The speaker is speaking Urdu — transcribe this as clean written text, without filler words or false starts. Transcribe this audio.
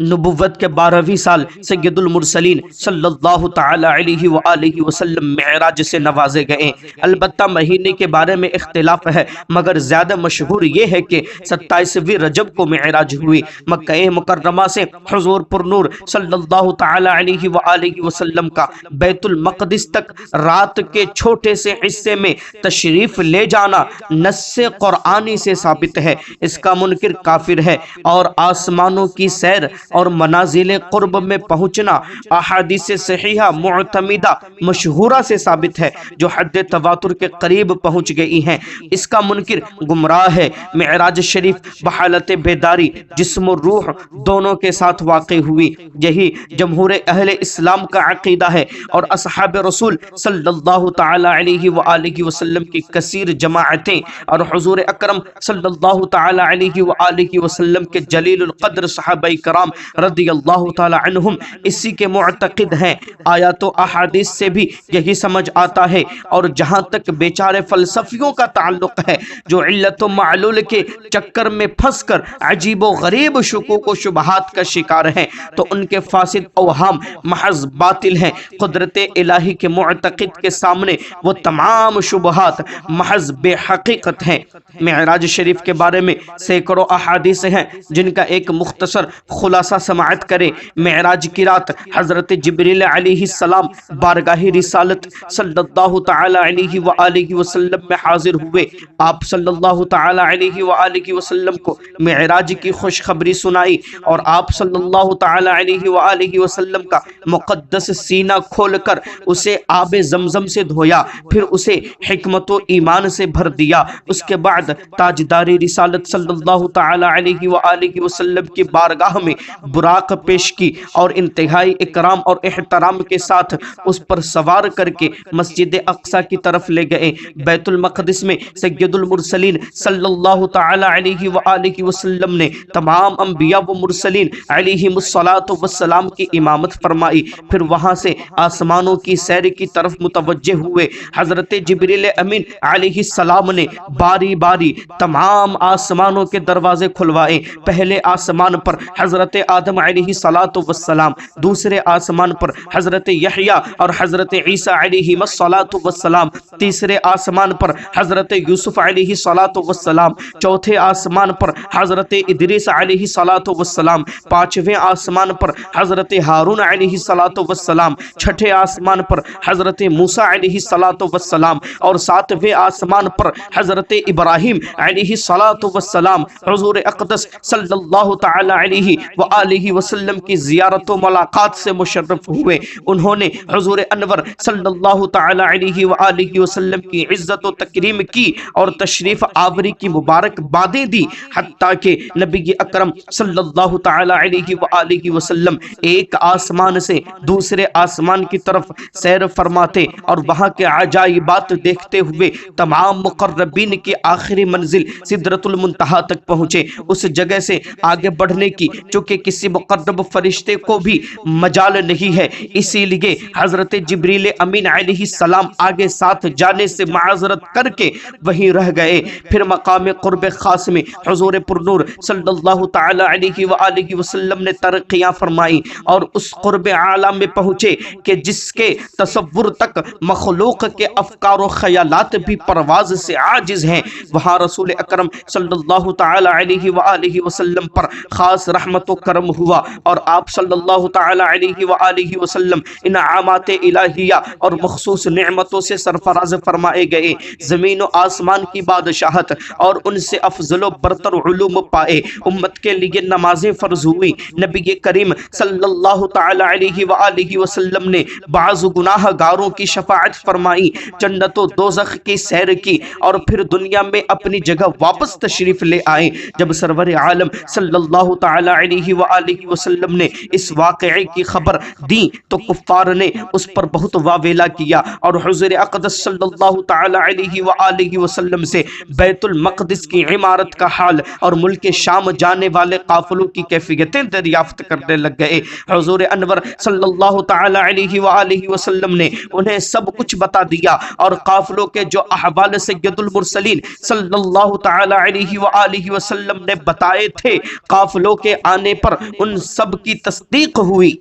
نبوت کے 12ویں سال سید المرسلین صلی اللہ تعالی علیہ وآلہ وسلم معراج سے نوازے گئے۔ البتہ مہینے کے بارے میں اختلاف ہے، مگر زیادہ مشہور یہ ہے کہ 27ویں رجب کو معراج ہوئی۔ مکہ مکرمہ سے حضور پر نور صلی اللہ تعالی علیہ وآلہ وسلم کا بیت المقدس تک رات کے چھوٹے سے حصے میں تشریف لے جانا نص قرآنی سے ثابت ہے، اس کا منکر کافر ہے۔ اور آسمانوں کی سیر اور منازل قرب میں پہنچنا احادیث صحیحہ معتمدہ مشہورہ سے ثابت ہے جو حد تواتر کے قریب پہنچ گئی ہیں۔ اس کا منکر گمراہ ہے۔ معراج شریف بحالت بیداری جسم و روح دونوں کے ساتھ واقع ہوئی، یہی جمہور اہل اسلام کا عقیدہ ہے، اور اصحاب رسول صلی اللہ تعالی علیہ وآلہ وسلم کی کثیر جماعتیں اور حضور اکرم صلی اللہ تعالی علیہ وآلہ وسلم کے جلیل القدر صحابہ کرام رضی اللہ تعالی عنہم اسی کے معتقد ہیں۔ آیات و احادیث سے بھی یہی سمجھ آتا ہے، اور جہاں تک بیچارے فلسفیوں کا تعلق ہے جو علت و معلول کے چکر میں پھنس کر عجیب و غریب شکوک و شبہات کا شکار ہیں، تو ان کے فاسد اوہام محض باطل ہیں۔ قدرت الہی کے معتقد کے سامنے وہ تمام شبہات محض بے حقیقت ہیں۔ معراج شریف کے بارے میں سینکڑوں احادیث ہیں جن کا ایک مختصر خلاصہ سماعت کریں۔ معراج کی رات حضرت جبریل علیہ السلام بارگاہ رسالت صلی اللہ تعالی علیہ وآلہ وسلم میں حاضر ہوئے۔ آپ صلی اللہ تعالی علیہ وآلہ وسلم کو معراج کی خوشخبری سنائی، اور آپ صلی اللہ تعالی علیہ وآلہ وسلم کا مقدس سینہ کھول کر اسے آب زمزم سے دھویا، پھر اسے حکمت و ایمان سے بھر دیا۔ اس کے بعد تاجداری رسالت صلی اللہ تعالی علیہ وآلہ وسلم کی بارگاہ میں براق پیش کی، اور انتہائی اکرام اور احترام کے ساتھ اس پر سوار کر کے مسجد اقصی کی طرف لے گئے۔ بیت المقدس میں سید المرسلین صلی اللہ تعالی علیہ وآلہ وسلم نے تمام انبیاء و مرسلین علیہم الصلاۃ والسلام کی امامت فرمائی، پھر وہاں سے آسمانوں کی سیر کی طرف متوجہ ہوئے۔ حضرت جبریل امین علیہ السلام نے باری باری تمام آسمانوں کے دروازے کھلوائے۔ پہلے آسمان پر حضرت آدم علیہ الصلاۃ والسلام، دوسرے آسمان پر حضرت یحییٰ اور حضرت عیسیٰ علیہ الصلاۃ والسلام، تیسرے آسمان پر حضرت یوسف علیہ الصلاۃ والسلام، چوتھے آسمان پر حضرت ادریس علیہ الصلاۃ والسلام، پانچویں آسمان پر حضرت ہارون علیہ الصلاۃ والسلام، چھٹے آسمان پر حضرت موسیٰ علیہ الصلاۃ والسلام، اور ساتویں آسمان پر حضرت ابراہیم علیہ الصلاۃ والسلام۔ حضور اقدس صلی اللہ تعالی علیہ وآلہ وسلم کی زیارت و ملاقات سے مشرف ہوئے۔ انہوں نے حضور انور صلی اللہ تعالی علیہ وآلہ وسلم کی عزت و تکریم کی اور تشریف آوری کی مبارک بادیں دی، حتیٰ کہ نبی اکرم صلی اللہ تعالی علیہ وآلہ وسلم ایک آسمان سے دوسرے آسمان کی طرف سیر فرماتے اور وہاں کے عجائبات دیکھتے ہوئے تمام مقربین کی آخری منزل سدرۃ المنتہا تک پہنچے۔ اس جگہ سے آگے بڑھنے کی چونکہ کسی مقرب فرشتے کو بھی مجال نہیں ہے، اسی لیے حضرت جبریل امین علیہ السلام آگے ساتھ جانے سے معذرت کر کے وہیں رہ گئے۔ پھر مقام قرب خاص میں حضور پر نور صلی اللہ تعالی علیہ وآلہ وسلم نے ترقیاں فرمائی اور اس قرب اعلیٰ میں پہنچے کہ جس کے تصور تک مخلوق کے افکار و خیالات بھی پرواز سے عاجز ہیں۔ وہاں رسول اکرم صلی اللہ تعالی علیہ وآلہ وسلم پر خاص رحمت و کرم ہوا، اور آپ صلی اللہ تعالی علیہ وآلہ وسلم انعامات الہیہ اور مخصوص نعمتوں سے سرفراز فرمائے گئے۔ زمین و آسمان کی بادشاہت اور ان سے افضل و برتر علوم پائے۔ امت کے لیے نمازیں فرض ہوئی۔ نبی کریم صلی اللہ تعالی علیہ وآلہ وسلم نے بعض گناہ گاروں کی شفاعت فرمائی، جنت و دوزخ کی سیر کی، اور پھر دنیا میں اپنی جگہ واپس تشریف لے آئے۔ جب سرور عالم صلی اللہ تعالی علیہ وآلہ وسلم نے اس واقعے کی خبر دی تو کفار نے اس پر بہت واویلا کیا، اور حضور اقدس صلی اللہ تعالی علیہ وآلہ وسلم سے بیت المقدس کی عمارت کا حال اور ملک شام جانے والے قافلوں کی کیفیتیں دریافت کرنے لگ گئے۔ حضور انور صلی اللہ تعالی علیہ وآلہ وسلم نے انہیں سب کچھ بتا دیا، اور قافلوں کے جو احوال سید المرسلین صلی اللہ تعالی علیہ وآلہ وسلم نے بتائے تھے، قافلوں کے آنے پر پر ان سب کی تصدیق ہوئی۔